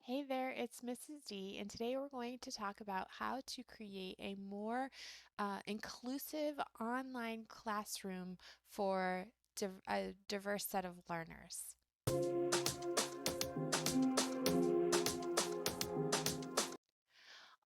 Hey there, it's Mrs. D, and today we're going to talk about how to create a more inclusive online classroom for a diverse set of learners.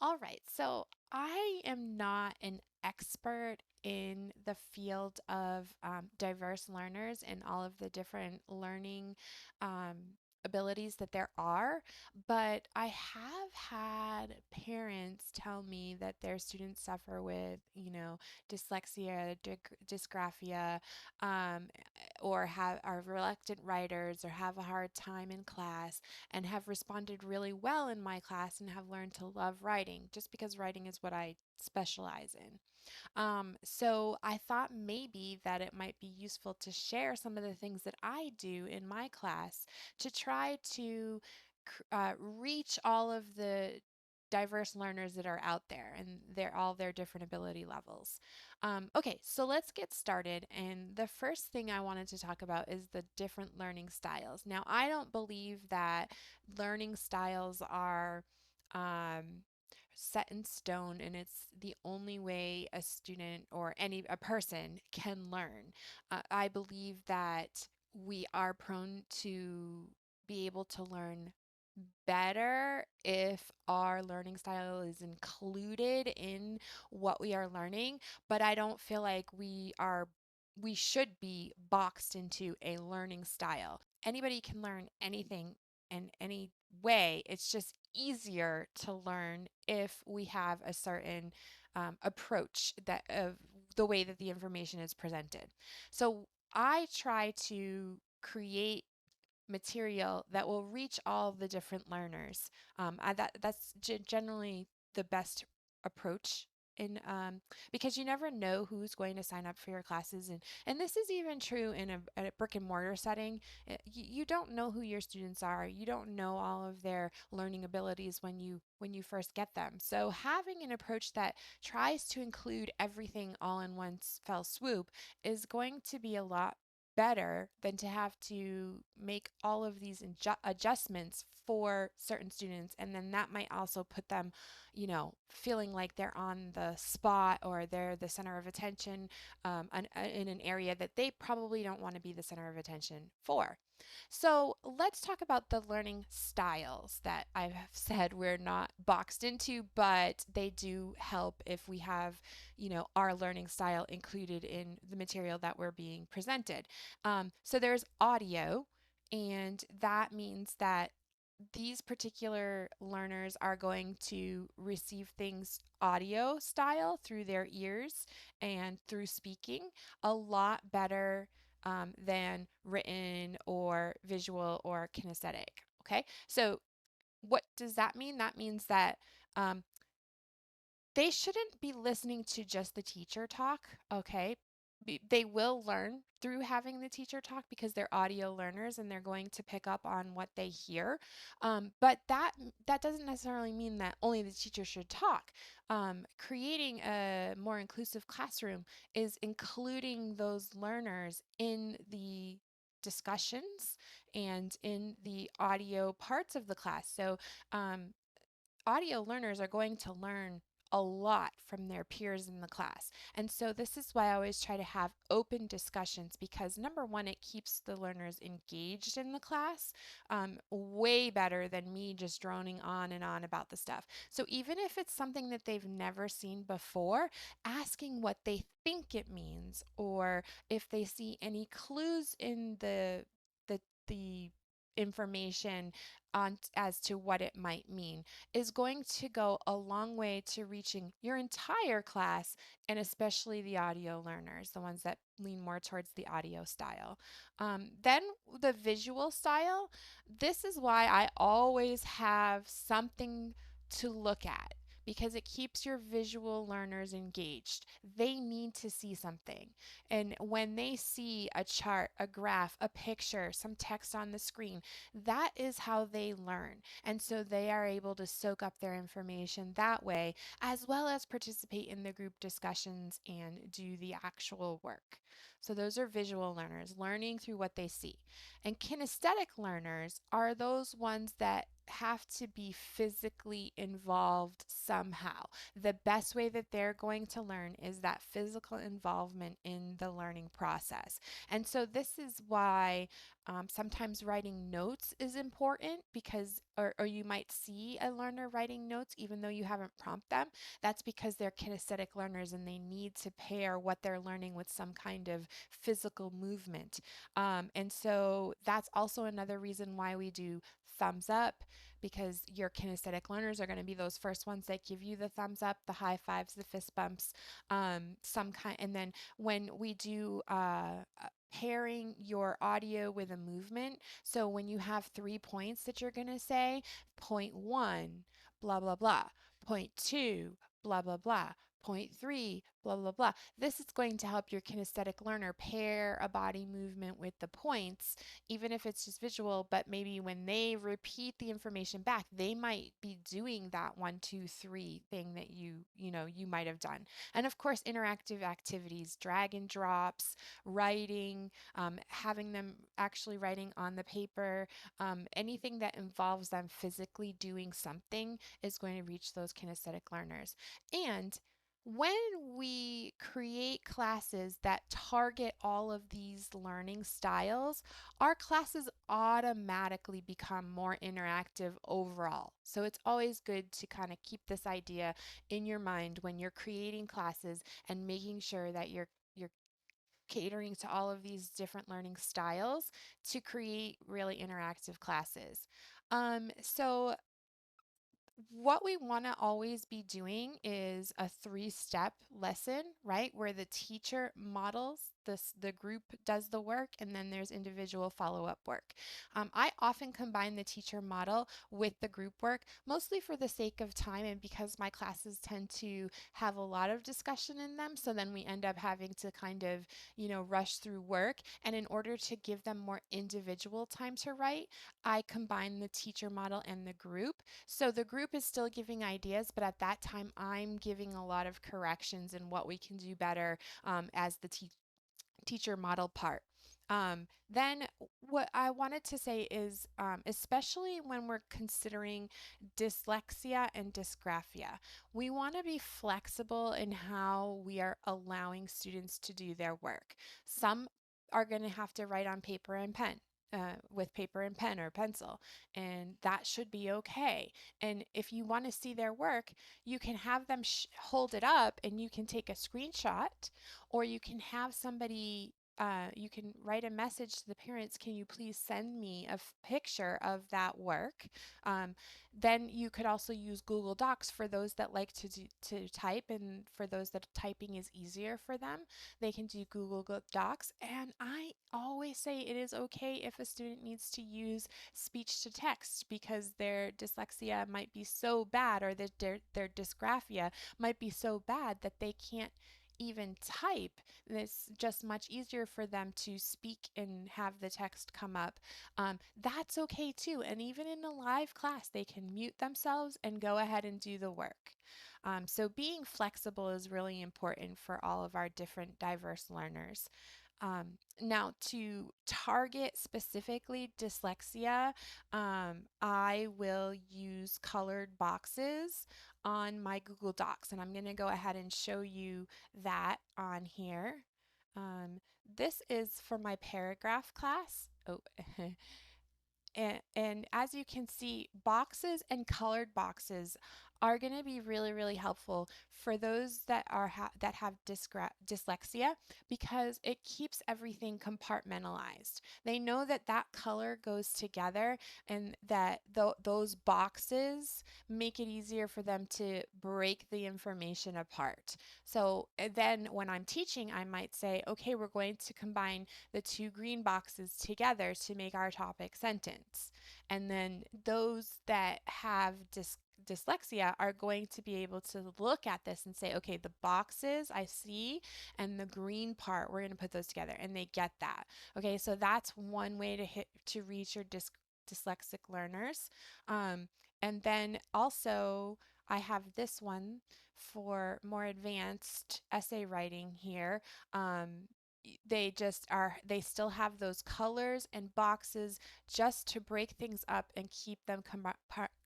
All right, so I am not an expert in the field of diverse learners and all of the different learning um, abilities that there are, but I have had parents tell me that their students suffer with, dyslexia, dysgraphia, um, or are reluctant writers or have a hard time in class and have responded really well in my class and have learned to love writing just because writing is what I specialize in. So I thought maybe that it might be useful to share some of the things that I do in my class to try to reach all of the diverse learners that are out there and all their different ability levels. Okay, so let's get started. And the first thing I wanted to talk about is the different learning styles. Now, I don't believe that learning styles are set in stone and it's the only way a student or a person can learn. I believe that we are prone to be able to learn better if our learning style is included in what we are learning, but I don't feel like we should be boxed into a learning style. Anybody can learn anything in any way. It's just easier to learn if we have a certain approach that of the way that the information is presented. So I try to create material that will reach all the different learners. That's generally the best approach in because you never know who's going to sign up for your classes, and this is even true in a brick and mortar setting. You don't know who your students are. You don't know all of their learning abilities when you first get them. So having an approach that tries to include everything all in one fell swoop is going to be a lot better than to have to make all of these adjustments for certain students, and then that might also put them, feeling like they're on the spot or they're the center of attention in an area that they probably don't want to be the center of attention for. So let's talk about the learning styles that I've said we're not boxed into, but they do help if we have, our learning style included in the material that we're being presented. So there's audio, and that means that these particular learners are going to receive things audio style through their ears and through speaking a lot better than written or visual or kinesthetic. Okay, so what does that mean? That means that um, they shouldn't be listening to just the teacher talk, okay? They will learn through having the teacher talk because they're audio learners and they're going to pick up on what they hear. But that doesn't necessarily mean that only the teacher should talk. Creating a more inclusive classroom is including those learners in the discussions and in the audio parts of the class. So um, audio learners are going to learn a lot from their peers in the class. And so this is why I always try to have open discussions because number one, it keeps the learners engaged in the class way better than me just droning on and on about the stuff. So even if it's something that they've never seen before, asking what they think it means or if they see any clues in the information on as to what it might mean is going to go a long way to reaching your entire class and especially the audio learners, the ones that lean more towards the audio style. Then the visual style, this is why I always have something to look at because it keeps your visual learners engaged. They need to see something. And when they see a chart, a graph, a picture, some text on the screen, that is how they learn. And so they are able to soak up their information that way, as well as participate in the group discussions and do the actual work. So those are visual learners, learning through what they see. And kinesthetic learners are those ones that have to be physically involved somehow. The best way that they're going to learn is that physical involvement in the learning process. And so this is why sometimes writing notes is important because, or you might see a learner writing notes even though you haven't prompted them. That's because they're kinesthetic learners and they need to pair what they're learning with some kind of physical movement. And so that's also another reason why we do thumbs up, because your kinesthetic learners are going to be those first ones that give you the thumbs up, the high fives, the fist bumps, some kind. And then when we do pairing your audio with a movement, so when you have 3 points that you're going to say, point one, blah, blah, blah, point two, blah, blah, blah, point three, blah, blah, blah. This is going to help your kinesthetic learner pair a body movement with the points, even if it's just visual, but maybe when they repeat the information back, they might be doing that one, two, three thing that you might have done. And of course, interactive activities, drag and drops, writing, having them actually writing on the paper, anything that involves them physically doing something is going to reach those kinesthetic learners. And when we create classes that target all of these learning styles, our classes automatically become more interactive overall. So it's always good to kind of keep this idea in your mind when you're creating classes and making sure that you're catering to all of these different learning styles to create really interactive classes. So what we want to always be doing is a three-step lesson, right? Where the teacher models this, the group does the work, and then there's individual follow-up work. I often combine the teacher model with the group work, mostly for the sake of time and because my classes tend to have a lot of discussion in them. So then we end up having to kind of, rush through work. And in order to give them more individual time to write, I combine the teacher model and the group. So the group is still giving ideas, but at that time, I'm giving a lot of corrections and what we can do better as the teacher model part. Then what I wanted to say is, especially when we're considering dyslexia and dysgraphia, we want to be flexible in how we are allowing students to do their work. Some are going to have to write on paper and pen. With paper and pen or pencil, and that should be okay. And if you want to see their work, you can have them hold it up and you can take a screenshot, or you can have somebody, you can write a message to the parents, can you please send me a picture of that work? Then you could also use Google Docs for those that like to type, and for those that typing is easier for them, they can do Google Docs. And I always say it is okay if a student needs to use speech to text because their dyslexia might be so bad, or their dysgraphia might be so bad that they can't even type. It's just much easier for them to speak and have the text come up. That's okay too. And even in a live class, they can mute themselves and go ahead and do the work. So being flexible is really important for all of our different diverse learners. Now, to target specifically dyslexia, I will use colored boxes on my Google Docs, and I'm going to go ahead and show you that on here. This is for my paragraph class. Oh, and as you can see, boxes and colored boxes are going to be really, really helpful for those that that have dyslexia, because it keeps everything compartmentalized. They know that that color goes together, and that those boxes make it easier for them to break the information apart. So then when I'm teaching, I might say, okay, we're going to combine the two green boxes together to make our topic sentence. And then those that have dyslexia are going to be able to look at this and say, okay, the boxes I see and the green part, we're going to put those together, and they get that. Okay, so that's one way to reach your dyslexic learners. And then also I have this one for more advanced essay writing here. they just are, they still have those colors and boxes just to break things up and keep them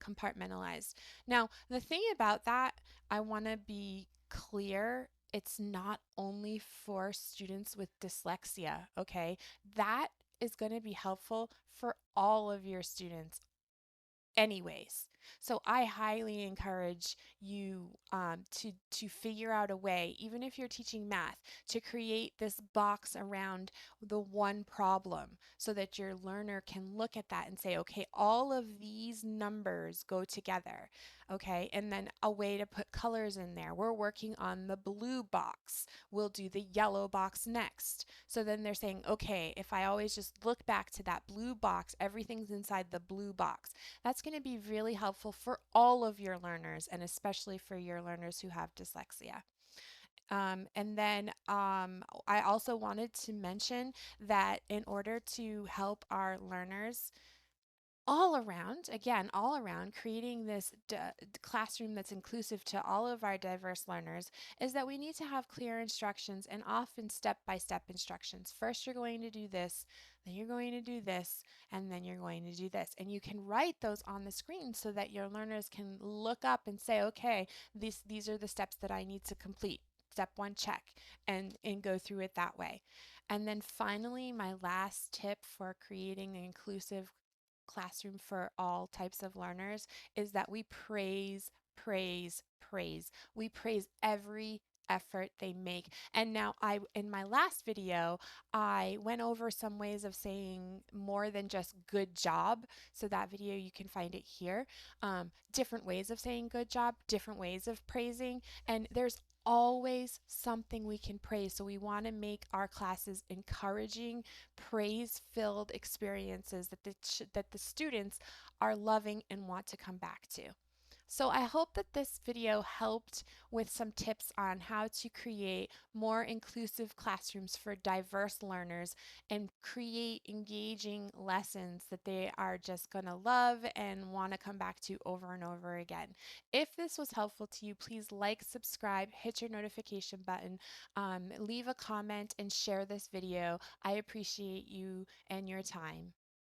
compartmentalized. Now, the thing about that, I want to be clear. It's not only for students with dyslexia, okay? That is going to be helpful for all of your students, anyways. So I highly encourage you to figure out a way, even if you're teaching math, to create this box around the one problem so that your learner can look at that and say, okay, all of these numbers go together. Okay, and then a way to put colors in there. We're working on the blue box. We'll do the yellow box next. So then they're saying, okay, if I always just look back to that blue box, everything's inside the blue box. That's going to be really helpful for all of your learners, and especially for your learners who have dyslexia. I also wanted to mention that in order to help our learners all around, again, all around, creating this classroom that's inclusive to all of our diverse learners, is that we need to have clear instructions and often step-by-step instructions. First, you're going to do this, then you're going to do this, and then you're going to do this. And you can write those on the screen so that your learners can look up and say, okay, these are the steps that I need to complete. Step one, check, and go through it that way. And then finally, my last tip for creating an inclusive classroom for all types of learners is that we praise, praise, praise. We praise every effort they make. And now in my last video, I went over some ways of saying more than just good job. So that video, you can find it here. Different ways of saying good job, different ways of praising, and there's always something we can praise. So we want to make our classes encouraging, praise-filled experiences that the students are loving and want to come back to. So I hope that this video helped with some tips on how to create more inclusive classrooms for diverse learners and create engaging lessons that they are just going to love and want to come back to over and over again. If this was helpful to you, please like, subscribe, hit your notification button, leave a comment, and share this video. I appreciate you and your time.